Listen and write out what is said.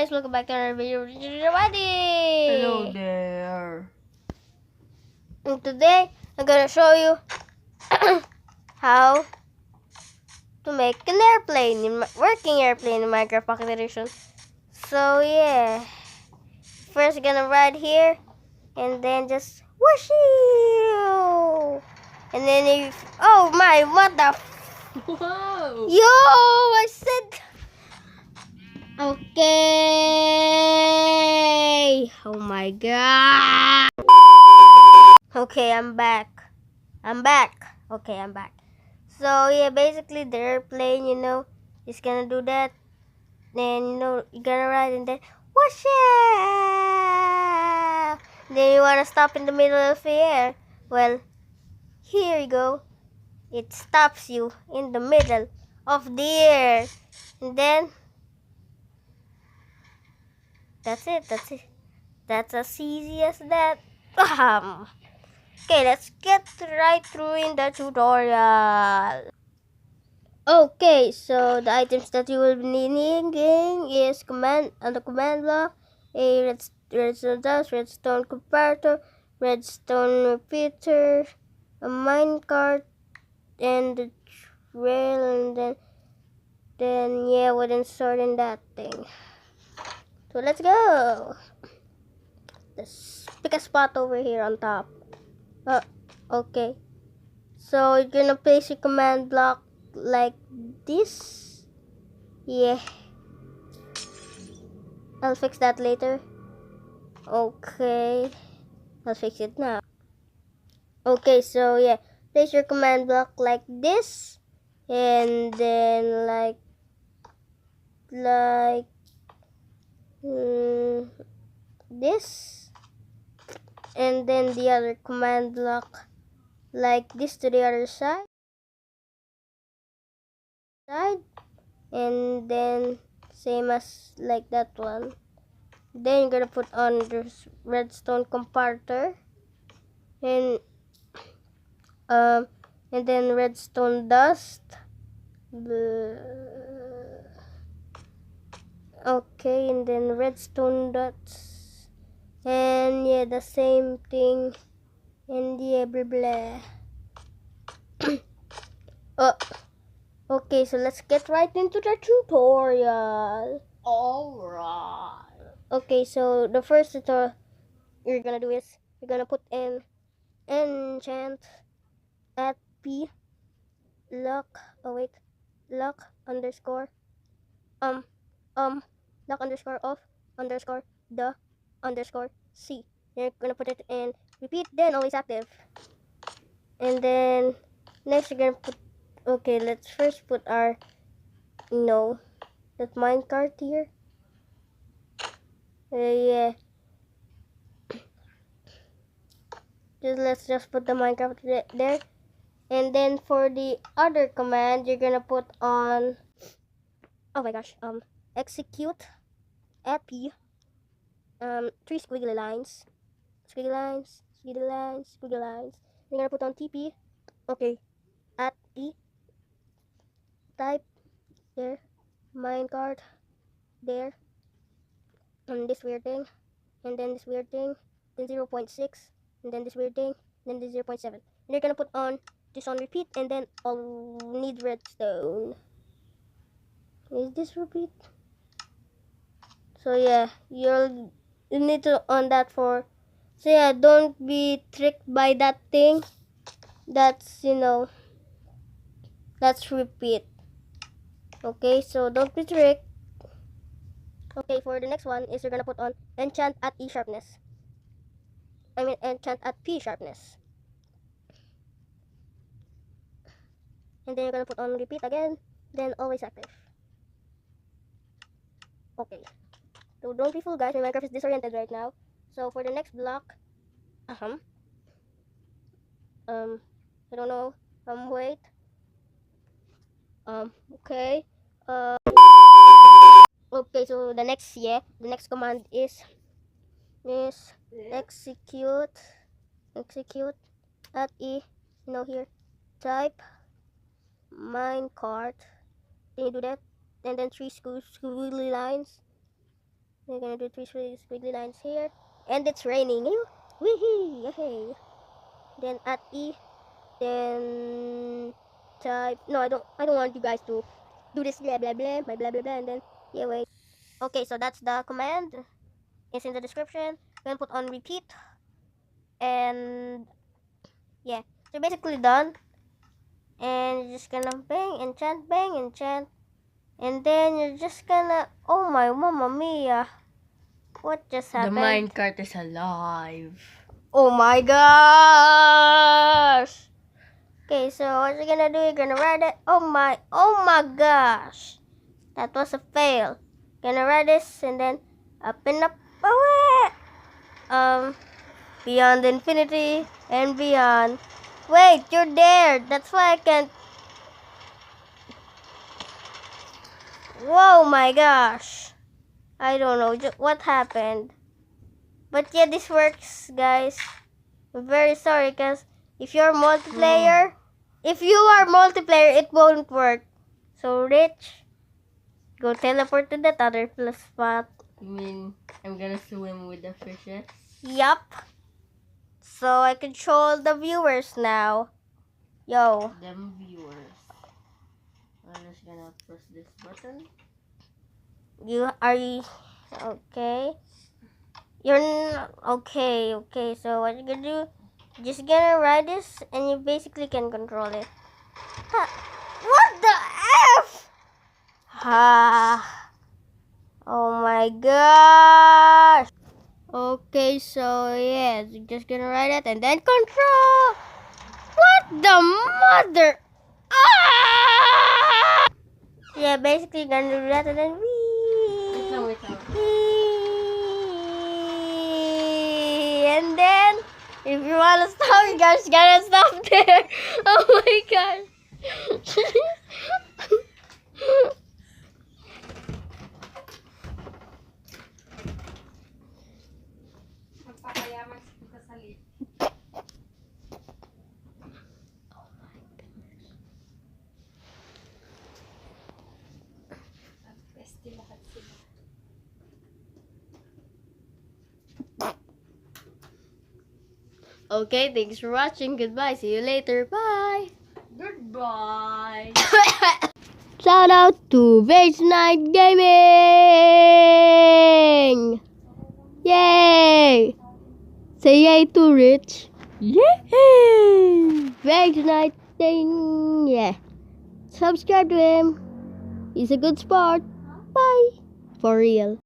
guys, welcome back to our video. Hello there. And today I'm gonna show you how to make an airplane, working airplane in Minecraft Pocket Edition. So yeah, first gonna ride here, and then just whoosh, and then if oh my, what the? Whoa! Yo, I said. Okay. Oh my god. Okay, I'm back. Okay, I'm back. So yeah, basically the airplane, is gonna do that. Then you're gonna ride and then whoosh. Then you wanna stop in the middle of the air. Well, here you go. It stops you in the middle of the air. And then that's it. That's as easy as that. Okay, let's get right through in the tutorial. Okay, so the items that you will be needing is on the command block, a redstone dust, redstone comparator, redstone repeater, a minecart, and the trail, and then yeah, wooden sword and that thing. So let's go. Let's pick a spot over here on top. Okay. So you're gonna place your command block like this. Yeah. I'll fix that later. Okay. I'll fix it now. Okay, so yeah. Place your command block like this. And then like this. And then the other command block like this to the other side, and then same as like that one. Then you're gonna put on the redstone comparator, and then redstone dust. Okay, and then redstone dots, and yeah, the same thing, and yeah, blah blah. Okay, so let's get right into the tutorial. Alright. Okay, so the first tutorial you're gonna do is you're gonna put in enchant at p lock lock underscore um lock underscore off underscore the underscore c. You're gonna put it in repeat, then always active. And then next you're gonna put, okay, let's first put our that minecart here. Yeah. Let's just put the minecart there. And then for the other command, you're gonna put on, oh my gosh, execute at p, 3 squiggly lines, squiggly lines. You're gonna put on tp, okay, at e, type there, minecart there, and this weird thing, and then this weird thing, then 0.6, and then this weird thing, then this 0.7. And you're gonna put on this on repeat, and then I'll need redstone. Is this repeat? So yeah, you need to on that for. So yeah, don't be tricked by that thing. That's that's repeat. Okay, so don't be tricked. Okay, for the next one is you're gonna put on enchant at E sharpness. I mean enchant at P sharpness. And then you're gonna put on repeat again, then always active. Okay. So don't be fooled, guys. My Minecraft is disoriented right now. So for the next block, I don't know. Wait. Okay. Okay. So the next command is execute at e. Here. Type minecart. Can you do that? And then 3 squiggly lines. We're gonna do three squiggly lines here. And it's raining. Wee-hee! Yay! Then at E, then type. No, I don't want you guys to do this blah blah blah, my blah blah blah, and then yeah, wait. Okay, so that's the command. It's in the description. We're gonna put on repeat, and yeah, so basically done. And you're just gonna bang, enchant, and then you're just gonna. Oh my mamma mia! What just happened? The minecart is alive. Oh my gosh! Okay, so what you're gonna do, you're gonna write it. Oh my gosh! That was a fail. Gonna write this and then up and up away. Beyond infinity and beyond. Wait, you're there. That's why I can't. Whoa, my gosh! I don't know what happened. But yeah, this works, guys. I'm very sorry, because if you are multiplayer, it won't work. So, Rich, go teleport to that other plus spot. You mean I'm gonna swim with the fishes? Yup. So, I control the viewers now. Yo. Them viewers. I'm just gonna press this button. Okay? You're okay. So what you're gonna do? Just gonna ride this, and you basically can control it. What the f? Oh my gosh. Okay, so yes, you're just gonna ride it and then control. What the mother? Yeah, basically gonna do that and then Wait lang. and then if you wanna stop, you guys gotta stop there. Oh my gosh. Okay, thanks for watching. Goodbye. See you later. Bye. Goodbye. Shout out to Vage Night Gaming! Yay! Say yay to Rich. Yay! Vage Night thing. Yeah. Subscribe to him. He's a good sport. Bye. For real.